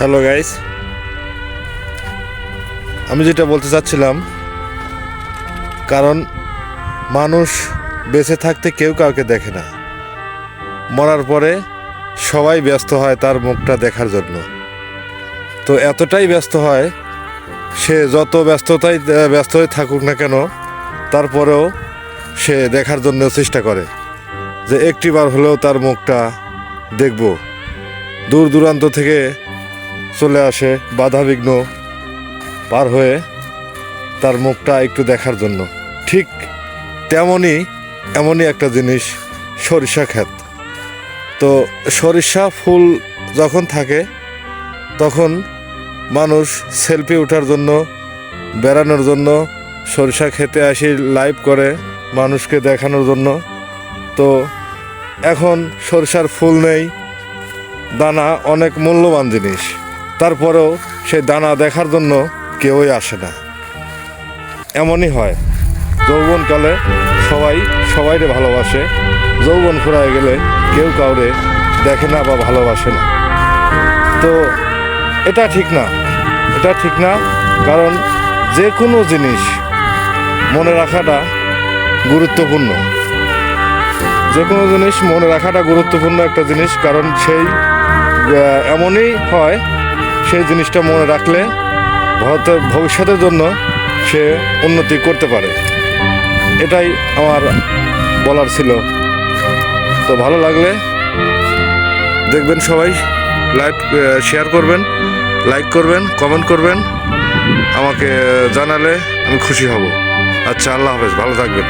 Hello guys, আমি যেটা বলতে চাচ্ছিলাম, কারণ মানুষ বেঁচে থাকতে কেউ কাউকে দেখে না, মরার পরে সবাই ব্যস্ত হয় তার মুখটা দেখার জন্য। তো এতটাই ব্যস্ত হয়, সে যত ব্যস্ত হয়ে থাকুক না কেন, তারপরেও সে দেখার জন্য চেষ্টা করে যে একটিবার হলেও তার মুখটা দেখব। দূর দূরান্ত থেকে চলে আসে বাধাবিঘ্ন পার হয়ে তার মুখটা একটু দেখার জন্য। ঠিক এমনই একটা জিনিস সরিষা ক্ষেত। তো সরিষা ফুল যখন থাকে তখন মানুষ সেলফি ওঠার জন্য, বেড়ানোর জন্য সরিষা খেতে আসি লাইভ করে মানুষকে দেখানোর জন্য। তো এখন সরিষার ফুল নেই, দানা অনেক মূল্যবান জিনিস, তারপরেও সেই দানা দেখার জন্য কেউই আসে না। এমনই হয়, যৌবনকালে সবাইরে ভালোবাসে, যৌবন ফুরায় গেলে কেউ কাউরে দেখে না বা ভালোবাসে না। তো এটা ঠিক না, কারণ যে কোনো জিনিস মনে রাখাটা গুরুত্বপূর্ণ। একটা জিনিস, কারণ সেই এমনই হয়, সেই জিনিসটা মনে রাখলে ভবিষ্যতের জন্য সে উন্নতি করতে পারে। এটাই আমার বলার ছিল। তো ভালো লাগলে দেখবেন, সবাই শেয়ার করবেন, লাইক করবেন, কমেন্ট করবেন, আমাকে জানালে আমি খুশি হব। আচ্ছা, আল্লাহ হাফেজ, ভালো থাকবেন।